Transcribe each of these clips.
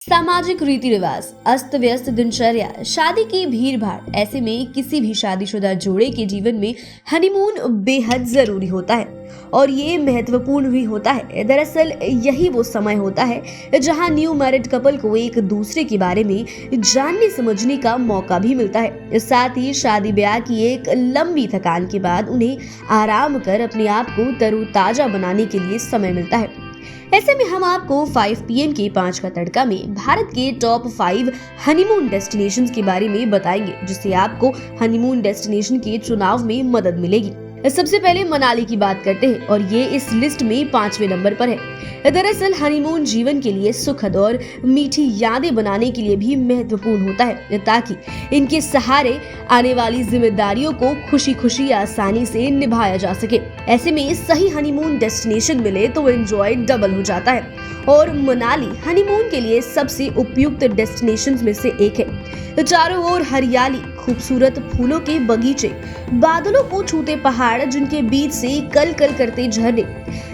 सामाजिक रीति रिवाज, अस्त व्यस्त दिनचर्या, शादी की भीड़ भाड़, ऐसे में किसी भी शादीशुदा जोड़े के जीवन में हनीमून बेहद जरूरी होता है और ये महत्वपूर्ण भी होता है। दरअसल यही वो समय होता है जहां न्यू मैरिड कपल को एक दूसरे के बारे में जानने समझने का मौका भी मिलता है। साथ ही शादी ब्याह की एक लंबी थकान के बाद उन्हें आराम कर अपने आप को तरोताजा बनाने के लिए समय मिलता है। ऐसे में हम आपको 5 PM के 5 का तड़का में भारत के टॉप 5 हनीमून डेस्टिनेशंस के बारे में बताएंगे, जिससे आपको हनीमून डेस्टिनेशन के चुनाव में मदद मिलेगी। सबसे पहले मनाली की बात करते हैं और ये इस लिस्ट में 5वें नंबर पर है। दरअसल हनीमून जीवन के लिए सुखद और मीठी यादें बनाने के लिए भी महत्वपूर्ण होता है, ताकि इनके सहारे आने वाली जिम्मेदारियों को खुशी खुशी आसानी से निभाया जा सके। ऐसे में सही हनीमून डेस्टिनेशन मिले तो एंजॉय डबल हो जाता है और मनाली हनीमून के लिए सबसे उपयुक्त डेस्टिनेशंस में से एक है। चारों ओर हरियाली, खूबसूरत फूलों के बगीचे, बादलों को छूते पहाड़ जिनके बीच से कल कल करते झरने,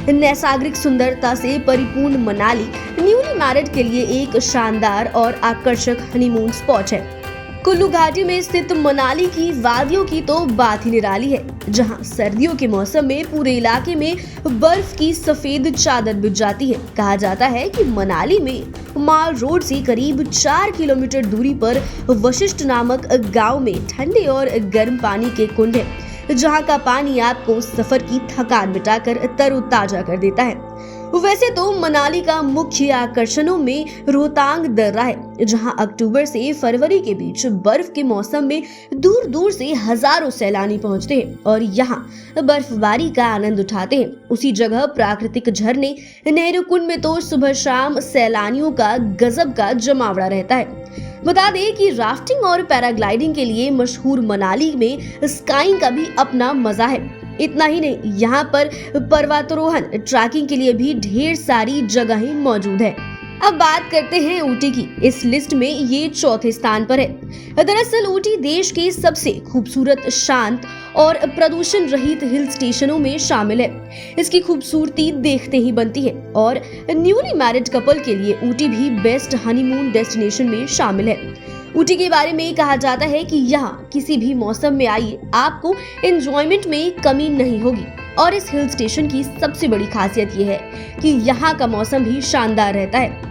नैसर्गिक सुंदरता से परिपूर्ण मनाली न्यूली मैरिड के लिए एक शानदार और आकर्षक हनीमून स्पॉट है। कुल्लू घाटी में स्थित मनाली की वादियों की तो बात ही निराली है, जहां सर्दियों के मौसम में पूरे इलाके में बर्फ की सफेद चादर बिछ जाती है। कहा जाता है कि मनाली में माल रोड से करीब 4 किलोमीटर दूरी पर वशिष्ठ नामक गांव में ठंडे और गर्म पानी के कुंड है, जहां का पानी आपको सफर की थकान मिटाकर तरोताजा कर देता है। वैसे तो मनाली का मुख्य आकर्षणों में रोहतांग दर्रा है, जहां अक्टूबर से फरवरी के बीच बर्फ के मौसम में दूर दूर से हजारों सैलानी पहुंचते हैं और यहां बर्फबारी का आनंद उठाते हैं। उसी जगह प्राकृतिक झरने नेहरू कुंड में तो सुबह शाम सैलानियों का गजब का जमावड़ा रहता है। बता दें कि राफ्टिंग और पैराग्लाइडिंग के लिए मशहूर मनाली में स्काइंग का भी अपना मजा है। इतना ही नहीं, यहाँ पर पर्वतारोहण, ट्रैकिंग के लिए भी ढेर सारी जगहें मौजूद है। अब बात करते हैं ऊटी की। इस लिस्ट में ये चौथे स्थान पर है। दरअसल ऊटी देश के सबसे खूबसूरत, शांत और प्रदूषण रहित हिल स्टेशनों में शामिल है। इसकी खूबसूरती देखते ही बनती है और न्यूली मैरिड कपल के लिए ऊटी भी बेस्ट हनीमून डेस्टिनेशन में शामिल है। ऊटी के बारे में कहा जाता है कि यहाँ किसी भी मौसम में आइए, आपको एंजॉयमेंट में कमी नहीं होगी। और इस हिल स्टेशन की सबसे बड़ी खासियत ये है कि यहाँ का मौसम भी शानदार रहता है।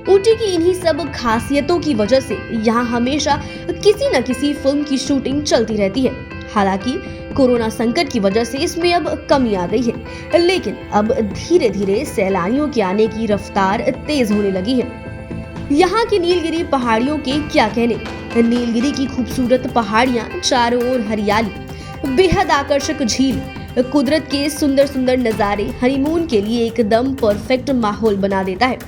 ऊटी की इन्हीं सब खासियतों की वजह से यहाँ हमेशा किसी न किसी फिल्म की शूटिंग चलती रहती है। हालांकि कोरोना संकट की वजह से इसमें अब कमी आ गई है, लेकिन अब धीरे धीरे सैलानियों के आने की रफ्तार तेज होने लगी है। यहाँ की नीलगिरी पहाड़ियों के क्या कहने। नीलगिरी की खूबसूरत पहाड़ियाँ, चारों ओर हरियाली, बेहद आकर्षक झील, कुदरत के सुंदर सुंदर नजारे हनीमून के लिए एकदम परफेक्ट माहौल बना देता है।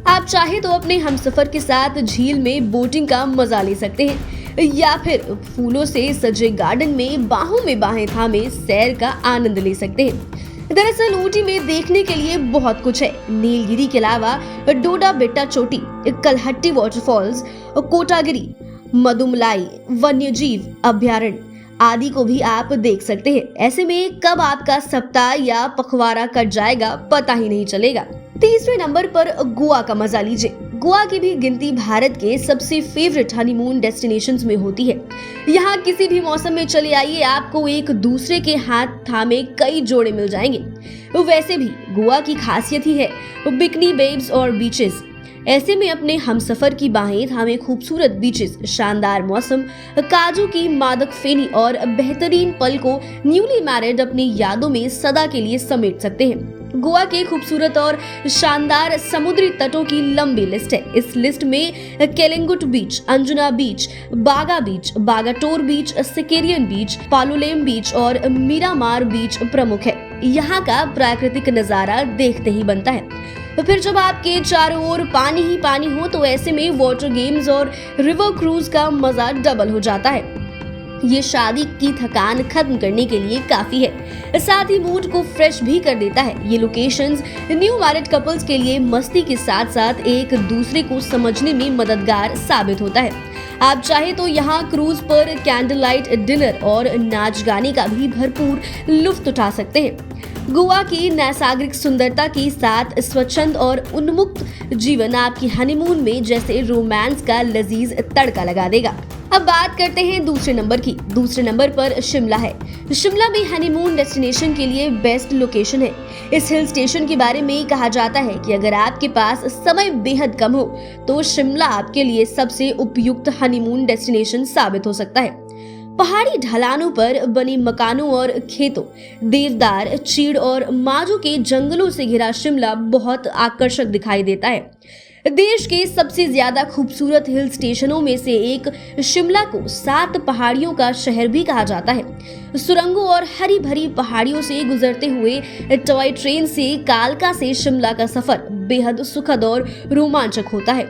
आप चाहे तो अपने हमसफर के साथ झील में बोटिंग का मजा ले सकते हैं या फिर फूलों से सजे गार्डन में बाहों में बाहें थामे सैर का आनंद ले सकते हैं। दरअसल ऊटी में देखने के लिए बहुत कुछ है। नीलगिरी के अलावा डोडा बेट्टा चोटी, कलहट्टी वाटरफॉल्स, कोटागिरी, मदुमलाई वन्यजीव अभ्यारण्य आदि को भी आप देख सकते हैं। ऐसे में कब आपका सप्ताह या पखवाड़ा कट जाएगा पता ही नहीं चलेगा। तीसरे नंबर पर गोवा का मजा लीजिए। गोवा की भी गिनती भारत के सबसे फेवरेट हनीमून डेस्टिनेशंस में होती है। यहाँ किसी भी मौसम में चले आइए, आपको एक दूसरे के हाथ थामे कई जोड़े मिल जाएंगे। वैसे भी गोवा की खासियत ही है बिकनी बेब्स और बीचेस। ऐसे में अपने हमसफर की बाहें थामे खूबसूरत बीचेस, शानदार मौसम, काजू की मादक फेनी और बेहतरीन पल को न्यूली मैरिड अपनी यादों में सदा के लिए समेट सकते हैं। गोवा के खूबसूरत और शानदार समुद्री तटों की लंबी लिस्ट है। इस लिस्ट में केलिंगुट बीच, अंजुना बीच, बागा बीच, बागाटोर बीच, सिकेरियन बीच, पालोलेम बीच और मीरामार बीच प्रमुख है। यहाँ का प्राकृतिक नजारा देखते ही बनता है। तो फिर जब आपके चारों ओर पानी ही पानी हो तो ऐसे में वाटर गेम्स और रिवर क्रूज का मजा डबल हो जाता है। ये शादी की थकान खत्म करने के लिए काफी है, साथ ही मूड को फ्रेश भी कर देता है। ये लोकेशंस न्यू मैरिड कपल्स के लिए मस्ती के साथ साथ एक दूसरे को समझने में मददगार साबित होता है। आप चाहे तो यहाँ क्रूज पर कैंडल लाइट डिनर और नाच गाने का भी भरपूर लुत्फ उठा सकते हैं। गोवा की नैसर्गिक सुंदरता के साथ स्वच्छंद और उन्मुक्त जीवन आपकी हनीमून में जैसे रोमांस का लजीज तड़का लगा देगा। अब बात करते हैं दूसरे नंबर की। दूसरे नंबर पर शिमला है। शिमला में हनीमून डेस्टिनेशन के लिए बेस्ट लोकेशन है। इस हिल स्टेशन के बारे में कहा जाता है कि अगर आपके पास समय बेहद कम हो तो शिमला आपके लिए सबसे उपयुक्त हनीमून डेस्टिनेशन साबित हो सकता है। पहाड़ी ढलानों पर बने मकानों और खेतों, देवदार, चीड़ और माजू के जंगलों से घिरा शिमला बहुत आकर्षक दिखाई देता है। देश के सबसे ज्यादा खूबसूरत हिल स्टेशनों में से एक शिमला को 7 पहाड़ियों का शहर भी कहा जाता है। सुरंगों और हरी भरी पहाड़ियों से गुजरते हुए टॉय ट्रेन से कालका से शिमला का सफर बेहद सुखद और रोमांचक होता है।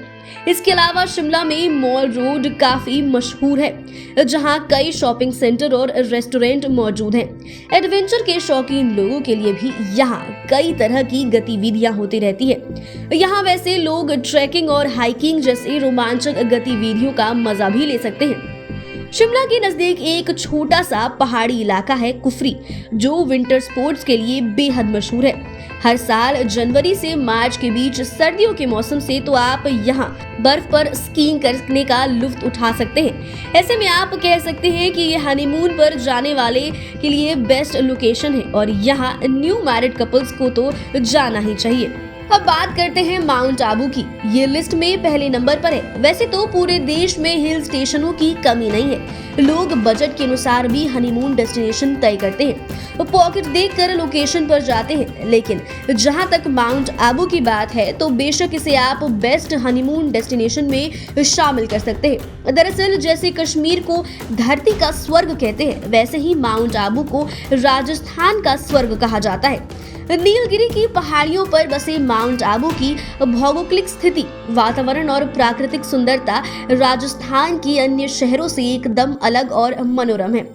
इसके अलावा शिमला में मॉल रोड काफी मशहूर है, जहां कई शॉपिंग सेंटर और रेस्टोरेंट मौजूद हैं। एडवेंचर के शौकीन लोगों के लिए भी यहां कई तरह की गतिविधियां होती रहती है। यहां वैसे लोग ट्रैकिंग और हाइकिंग जैसे रोमांचक गतिविधियों का मजा भी ले सकते हैं। शिमला के नजदीक एक छोटा सा पहाड़ी इलाका है कुफरी, जो विंटर स्पोर्ट्स के लिए बेहद मशहूर है। हर साल जनवरी से मार्च के बीच सर्दियों के मौसम से तो आप यहाँ बर्फ पर स्कीइंग करने का लुत्फ उठा सकते हैं। ऐसे में आप कह सकते हैं कि ये हनीमून पर जाने वाले के लिए बेस्ट लोकेशन है और यहाँ न्यू मैरिड कपल्स को तो जाना ही चाहिए। अब बात करते हैं माउंट आबू की। ये लिस्ट में पहले नंबर पर है। वैसे तो पूरे देश में हिल स्टेशनों की कमी नहीं है, लोग बजट के अनुसार भी हनीमून डेस्टिनेशन तय करते हैं, पॉकेट देखकर लोकेशन पर जाते हैं। लेकिन जहां तक माउंट आबू की बात है तो बेशक इसे आप बेस्ट हनीमून डेस्टिनेशन में शामिल कर सकते हैं। दरअसल जैसे कश्मीर को धरती का स्वर्ग कहते हैं, वैसे ही माउंट आबू को राजस्थान का स्वर्ग कहा जाता है। नीलगिरी की पहाड़ियों पर बसे माउंट आबू की भौगोलिक स्थिति, वातावरण और प्राकृतिक सुंदरता राजस्थान की अन्य शहरों से एकदम अलग और मनोरम है।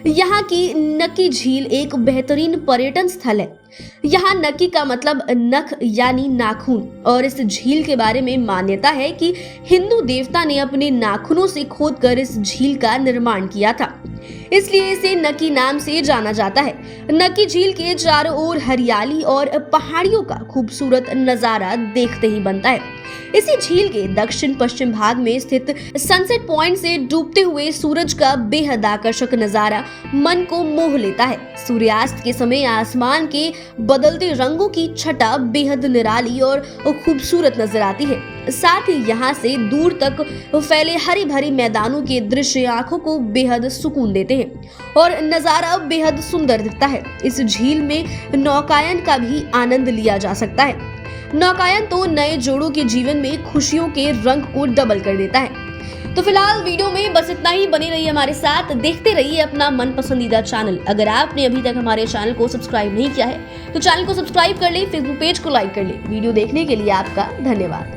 यहाँ की नक्की झील एक बेहतरीन पर्यटन स्थल है। यहाँ नक्की का मतलब नख यानी नाखून, और इस झील के बारे में मान्यता है कि हिंदू देवता ने अपने नाखूनों से खोदकर इस झील का निर्माण किया था, इसलिए इसे नक्की नाम से जाना जाता है। नक्की झील के चारों ओर हरियाली और पहाड़ियों का खूबसूरत नजारा देखते ही बनता है। इसी झील के दक्षिण पश्चिम भाग में स्थित सनसेट पॉइंट से डूबते हुए सूरज का बेहद आकर्षक नजारा मन को मोह लेता है। सूर्यास्त के समय आसमान के बदलते रंगों की छटा बेहद निराली और खूबसूरत नजर आती है। साथ ही यहाँ से दूर तक फैले हरे भरे मैदानों के दृश्य आंखों को बेहद सुकून देते हैं और नजारा बेहद सुंदर दिखता है। इस झील में नौकायन का भी आनंद लिया जा सकता है। नौकायन तो नए जोड़ों के जीवन में खुशियों के रंग को डबल कर देता है। तो फिलहाल वीडियो में बस इतना ही। बने रहिए हमारे साथ, देखते रहिए अपना मन पसंदीदा चैनल। अगर आपने अभी तक हमारे चैनल को सब्सक्राइब नहीं किया है तो चैनल को सब्सक्राइब कर ले, फेसबुक पेज को लाइक कर ले। वीडियो देखने के लिए आपका धन्यवाद।